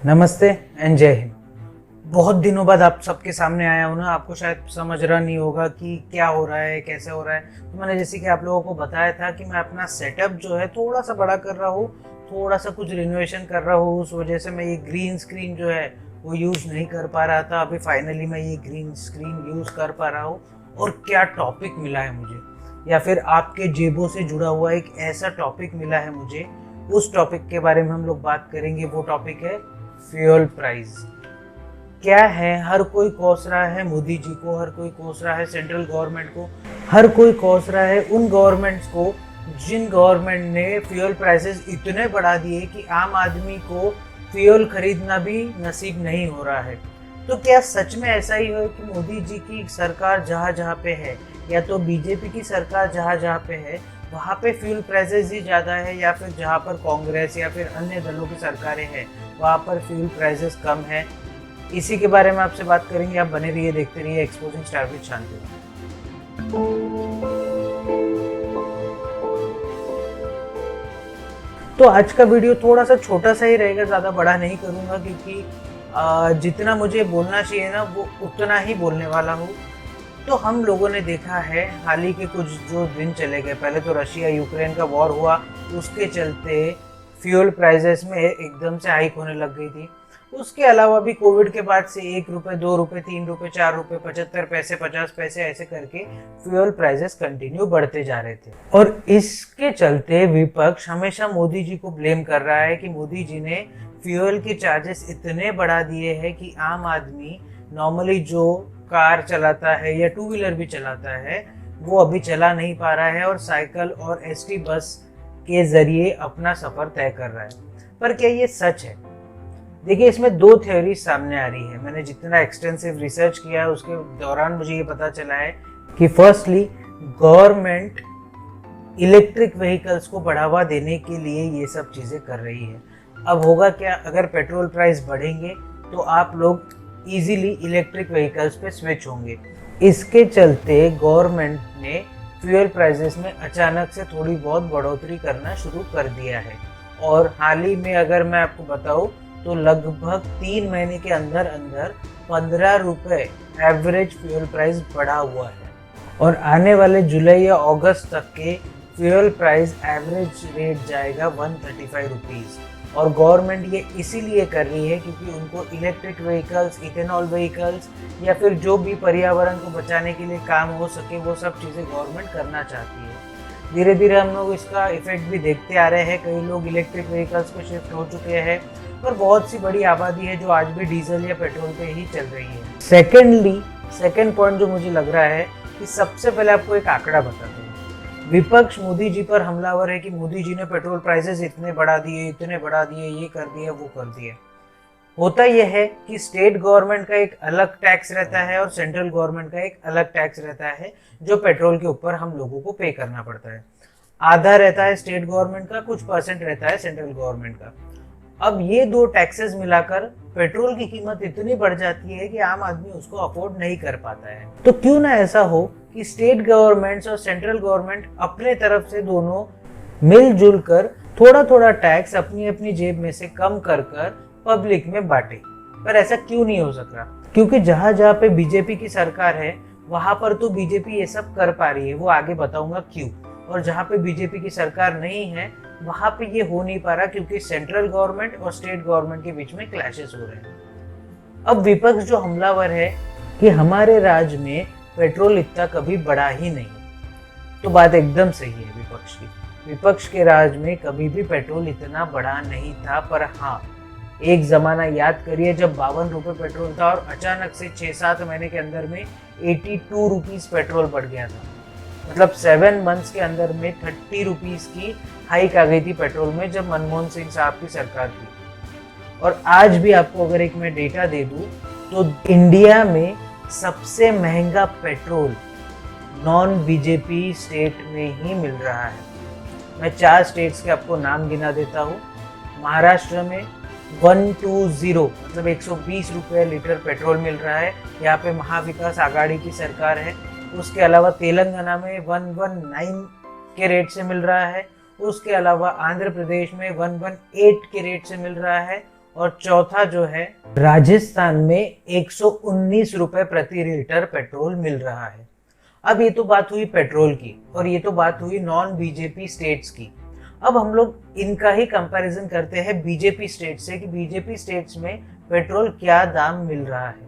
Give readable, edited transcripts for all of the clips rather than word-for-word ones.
नमस्ते एंड जय हिंद। बहुत दिनों बाद आप सबके सामने आया हूँ ना। आपको शायद समझ रहा नहीं होगा कि क्या हो रहा है, कैसे हो रहा है। तो मैंने जैसे कि आप लोगों को बताया था कि मैं अपना सेटअप जो है थोड़ा सा बड़ा कर रहा हूँ, थोड़ा सा कुछ रिनोवेशन कर रहा हूँ। उस वजह से मैं ये ग्रीन स्क्रीन जो है वो यूज़ नहीं कर पा रहा था। अभी फाइनली मैं ये ग्रीन स्क्रीन यूज़ कर पा रहा हूँ। और क्या टॉपिक मिला है मुझे, या फिर आपके जेबों से जुड़ा हुआ एक ऐसा टॉपिक मिला है मुझे, उस टॉपिक के बारे में हम लोग बात करेंगे। वो टॉपिक है फ्यूल प्राइस। क्या है, हर कोई कोस रहा है मोदी जी को, हर कोई कोस रहा है सेंट्रल गवर्नमेंट को, हर कोई कोस रहा है उन गवर्नमेंट्स को जिन गवर्नमेंट ने फ्यूल प्राइसेस इतने बढ़ा दिए कि आम आदमी को फ्यूल खरीदना भी नसीब नहीं हो रहा है। तो क्या सच में ऐसा ही है कि मोदी जी की सरकार जहाँ जहाँ पे है, या तो बीजेपी की सरकार जहाँ जहाँ पे है वहाँ पे फ्यूल प्राइसेस ही ज़्यादा है, या फिर जहाँ पर कांग्रेस या फिर अन्य दलों की सरकारें हैं वहाँ पर फ्यूल प्राइसेस कम है? इसी के बारे में आपसे बात करेंगे। आप बने रहिए, देखते रहिए एक्सपोजिंग स्टार विद शांति। तो आज का वीडियो थोड़ा सा छोटा सा ही रहेगा, ज़्यादा बड़ा नहीं करूँगा, क्योंकि जितना मुझे बोलना चाहिए ना वो उतना ही बोलने वाला हूँ। तो हम लोगों ने देखा है हाल ही के कुछ जो दिन चले गए, पहले तो रशिया यूक्रेन का वॉर हुआ, उसके चलते फ्यूल प्राइसेस में एकदम से हाइक होने लग गई थी। उसके अलावा भी कोविड के बाद से 1 रुपये, 2 रुपये, 3 रुपये, 4 रुपये, 75 पैसे, 50 पैसे ऐसे करके फ्यूल प्राइसेस कंटिन्यू बढ़ते जा रहे थे। और इसके चलते विपक्ष हमेशा मोदी जी को ब्लेम कर रहा है कि मोदी जी ने फ्यूल के चार्जेस इतने बढ़ा दिए हैं कि आम आदमी नॉर्मली जो कार चलाता है या टू व्हीलर भी चलाता है वो अभी चला नहीं पा रहा है, और साइकिल और एसटी बस के जरिए अपना सफर तय कर रहा है। पर क्या ये सच है? देखिए, इसमें दो थ्योरी सामने आ रही है। मैंने जितना एक्सटेंसिव रिसर्च किया है उसके दौरान मुझे ये पता चला है कि फर्स्टली गवर्नमेंट इलेक्ट्रिक व्हीकल्स को बढ़ावा देने के लिए ये सब चीज़ें कर रही है। अब होगा क्या, अगर पेट्रोल प्राइस बढ़ेंगे तो आप लोग इजीली इलेक्ट्रिक व्हीकल्स पे स्विच होंगे। इसके चलते गवर्नमेंट ने फ्यूल प्राइसेस में अचानक से थोड़ी बहुत बढ़ोतरी करना शुरू कर दिया है। और हाल ही में अगर मैं आपको बताऊं तो लगभग 3 महीने के अंदर अंदर 15 रुपये एवरेज फ्यूल प्राइस बढ़ा हुआ है। और आने वाले जुलाई या अगस्त तक के फ्यूल प्राइस एवरेज रेट जाएगा 135 रुपीज़। और गवर्नमेंट ये इसीलिए कर रही है क्योंकि उनको इलेक्ट्रिक व्हीकल्स, इथेनॉल व्हीकल्स, या फिर जो भी पर्यावरण को बचाने के लिए काम हो सके वो सब चीज़ें गवर्नमेंट करना चाहती है। धीरे धीरे हम लोग इसका इफेक्ट भी देखते आ रहे हैं। कई लोग इलेक्ट्रिक व्हीकल्स पे शिफ्ट हो चुके हैं, और बहुत सी बड़ी आबादी है जो आज भी डीजल या पेट्रोल पे ही चल रही है। सेकेंड पॉइंट जो मुझे लग रहा है कि सबसे पहले आपको एक आंकड़ा बताते हैं। विपक्ष मोदी जी पर हमलावर है कि मोदी जी ने पेट्रोल प्राइसेस इतने बढ़ा दिए, ये कर दिया, वो कर दिया। होता यह है कि स्टेट गवर्नमेंट का एक अलग टैक्स रहता है और सेंट्रल गवर्नमेंट का एक अलग टैक्स रहता है जो पेट्रोल के ऊपर हम लोगों को पे करना पड़ता है। आधा रहता है स्टेट गवर्नमेंट का, कुछ परसेंट रहता है सेंट्रल गवर्नमेंट का। अब ये दो टैक्सेस मिलाकर पेट्रोल की कीमत इतनी बढ़ जाती है कि आम आदमी उसको अफोर्ड नहीं कर पाता है। तो क्यों ना ऐसा हो कि स्टेट गवर्नमेंट्स और सेंट्रल गवर्नमेंट अपने तरफ से दोनों मिलजुल कर थोड़ा थोड़ा टैक्स अपनी अपनी जेब में से कम कर कर पब्लिक में बांटे। पर ऐसा क्यों नहीं हो सक रहा? क्योंकि जहां जहां पे बीजेपी की सरकार है वहां पर तो बीजेपी ये सब कर पा रही है, वो आगे बताऊंगा क्यों। और जहां पे बीजेपी की सरकार नहीं है वहां पे ये हो नहीं पा रहा, क्योंकि सेंट्रल गवर्नमेंट और स्टेट गवर्नमेंट के बीच में क्लैशेस हो रहे हैं। अब विपक्ष जो हमलावर है कि हमारे राज्य में पेट्रोल इतना कभी बढ़ा ही नहीं, तो बात एकदम सही है विपक्ष की। विपक्ष के राज में कभी भी पेट्रोल इतना बढ़ा नहीं था। पर हाँ, एक जमाना याद करिए जब 52 रुपये पेट्रोल था और अचानक से 6-7 महीने के अंदर में 82 रुपीज़ पेट्रोल बढ़ गया था। मतलब 7 मंथ्स के अंदर में 30 रुपीज़ की हाइक आ गई थी पेट्रोल में, जब मनमोहन सिंह साहब की सरकार थी। और आज भी आपको अगर एक मैं डेटा दे दूं तो इंडिया में सबसे महंगा पेट्रोल नॉन बीजेपी स्टेट में ही मिल रहा है। मैं 4 स्टेट्स के आपको नाम गिना देता हूँ। महाराष्ट्र में 120 मतलब 120 रुपये लीटर पेट्रोल मिल रहा है, यहाँ पे महाविकास आघाड़ी की सरकार है। उसके अलावा तेलंगाना में 119 के रेट से मिल रहा है। उसके अलावा आंध्र प्रदेश में 118 के रेट से मिल रहा है। और चौथा जो है राजस्थान में 119 रुपए प्रति लीटर पेट्रोल मिल रहा है। अब ये तो बात हुई पेट्रोल की और ये तो बात हुई नॉन बीजेपी स्टेट्स की। अब हम लोग इनका ही कंपैरिजन करते हैं बीजेपी स्टेट से कि बीजेपी स्टेट्स में पेट्रोल क्या दाम मिल रहा है।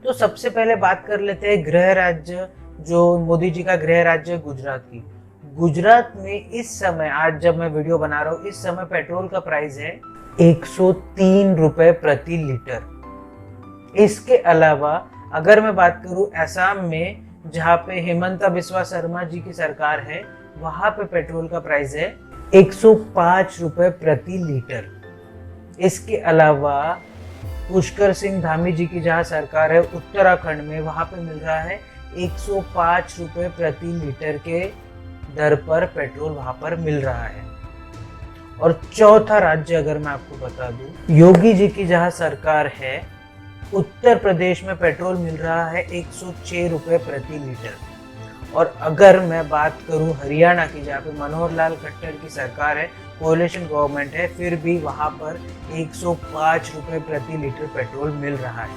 तो सबसे पहले बात कर लेते हैं गृह राज्य, जो मोदी जी का गृह राज्य है, गुजरात की। गुजरात में इस समय, आज जब मैं वीडियो बना रहा हूँ, इस समय पेट्रोल का प्राइस है 103 रुपए प्रति लीटर। इसके अलावा अगर मैं बात करूं असम में, जहां पे हिमंता बिस्वा शर्मा जी की सरकार है, वहां पे पेट्रोल का प्राइस है 105 रुपए प्रति लीटर। इसके अलावा पुष्कर सिंह धामी जी की जहां सरकार है उत्तराखंड में, वहां पे मिल रहा है 105 रुपए प्रति लीटर के दर पर पेट्रोल वहां पर मिल रहा है। और चौथा राज्य अगर मैं आपको बता दूं, योगी जी की जहां सरकार है उत्तर प्रदेश में पेट्रोल मिल रहा है 106 रुपए प्रति लीटर। और अगर मैं बात करूं हरियाणा की, जहाँ पे मनोहर लाल खट्टर की सरकार है, कोalition गवर्नमेंट है, फिर भी वहां पर 105 रुपए प्रति लीटर पेट्रोल मिल रहा है।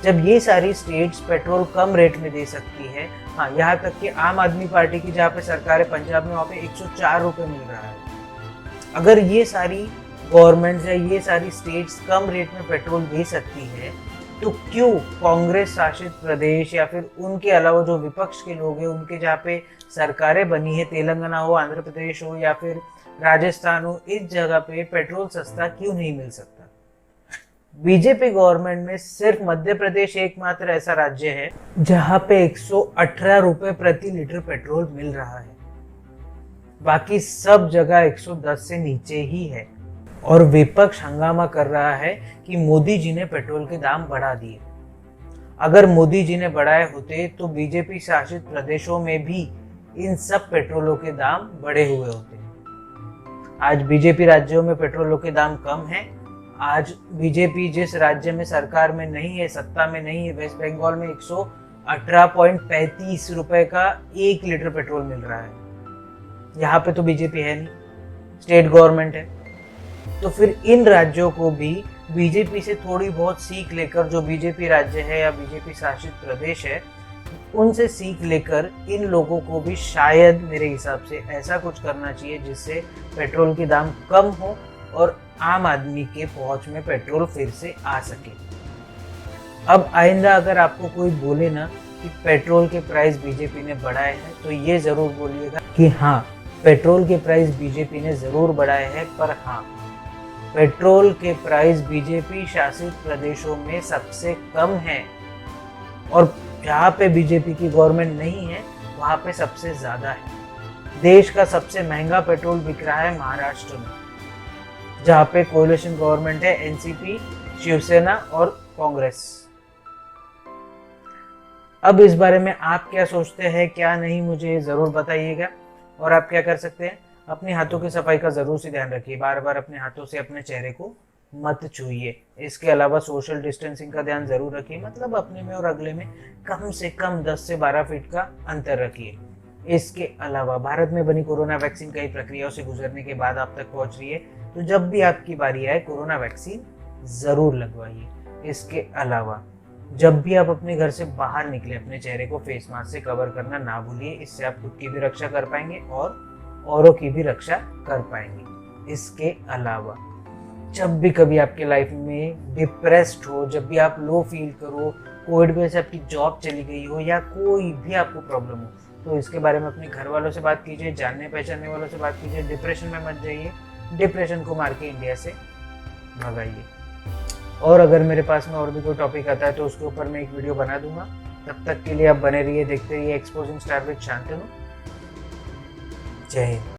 जब ये सारी स्टेट्स पेट्रोल कम रेट में दे सकती है, हाँ, यहाँ तक कि आम आदमी पार्टी की जहाँ पे सरकार है पंजाब में, वहाँ पे 104 रुपए मिल रहा है। अगर ये सारी गवर्नमेंट्स या ये सारी स्टेट्स कम रेट में पेट्रोल दे सकती है, तो क्यों कांग्रेस शासित प्रदेश या फिर उनके अलावा जो विपक्ष के लोग हैं, उनके जहाँ पे सरकारें बनी है, तेलंगाना हो, आंध्र प्रदेश हो या फिर राजस्थान हो, इस जगह पे पेट्रोल सस्ता क्यों नहीं मिल सकता? बीजेपी गवर्नमेंट में सिर्फ मध्य प्रदेश एकमात्र ऐसा राज्य है जहां पे 118 रुपए प्रति लीटर पेट्रोल मिल रहा है। बाकी सब जगह 110 से नीचे ही है। और विपक्ष हंगामा कर रहा है कि मोदी जी ने पेट्रोल के दाम बढ़ा दिए। अगर मोदी जी ने बढ़ाए होते तो बीजेपी शासित प्रदेशों में भी इन सब पेट्रोलों के दाम बढ़े हुए होते। आज बीजेपी राज्यों में पेट्रोलों के दाम कम हैं। आज बीजेपी जिस राज्य में सरकार में नहीं है, सत्ता में नहीं है, वेस्ट बंगाल में 118.35 रुपए का 1 लीटर पेट्रोल मिल रहा है। यहाँ पे तो बीजेपी है नहीं, स्टेट गवर्नमेंट है। तो फिर इन राज्यों को भी बीजेपी से थोड़ी बहुत सीख लेकर, जो बीजेपी राज्य है या बीजेपी शासित प्रदेश है, उनसे सीख लेकर इन लोगों को भी शायद मेरे हिसाब से ऐसा कुछ करना चाहिए जिससे पेट्रोल के दाम कम हो और आम आदमी के पहुंच में पेट्रोल फिर से आ सके। अब आइंदा अगर आपको कोई बोले ना कि पेट्रोल के प्राइस बीजेपी ने बढ़ाए हैं, तो ये जरूर बोलिएगा कि हाँ, पेट्रोल के प्राइस बीजेपी ने जरूर बढ़ाए हैं, पर हाँ, पेट्रोल के प्राइस बीजेपी शासित प्रदेशों में सबसे कम है और जहाँ पे बीजेपी की गवर्नमेंट नहीं है वहाँ पे सबसे ज्यादा है। देश का सबसे महंगा पेट्रोल बिक रहा है महाराष्ट्र में, जहाँ पे कोalition गवर्नमेंट है, एनसीपी, शिवसेना और कांग्रेस। अब इस बारे में आप क्या सोचते हैं, क्या नहीं, मुझे जरूर बताइएगा। और आप क्या कर सकते हैं, अपने हाथों की सफाई का जरूर से ध्यान रखिए। बार बार अपने हाथों से अपने चेहरे को मत छूइए। इसके अलावा सोशल डिस्टेंसिंग का ध्यान जरूर रखिए, मतलब अपने में और अगले में कम से कम 10 से 12 फीट का अंतर रखिए। इसके अलावा भारत में बनी कोरोना वैक्सीन कई प्रक्रियाओं से गुजरने के बाद आप तक पहुंच रही है, तो जब भी आपकी बारी आए कोरोना वैक्सीन जरूर लगवाइए। इसके अलावा जब भी आप अपने घर से बाहर निकले, अपने चेहरे को फेस मास्क से कवर करना ना भूलिए। इससे आप खुद की भी रक्षा कर पाएंगे और औरों की भी रक्षा कर पाएंगे। इसके अलावा जब भी कभी आपके लाइफ में डिप्रेस्ड हो, जब भी आप लो फील करो, कोविड की वजह से आपकी जॉब चली गई हो या कोई भी आपको प्रॉब्लम हो, तो इसके बारे में अपने घर वालों से बात कीजिए, जानने पहचानने वालों से बात कीजिए। डिप्रेशन में मत जाइए, डिप्रेशन को मार के इंडिया से भगाइए। और अगर मेरे पास में और भी कोई टॉपिक आता है तो उसके ऊपर मैं एक वीडियो बना दूंगा। तब तक के लिए आप बने रहिए, देखते रहिए एक्सपोजिंग स्टार विद शांतनु। जय हिंद।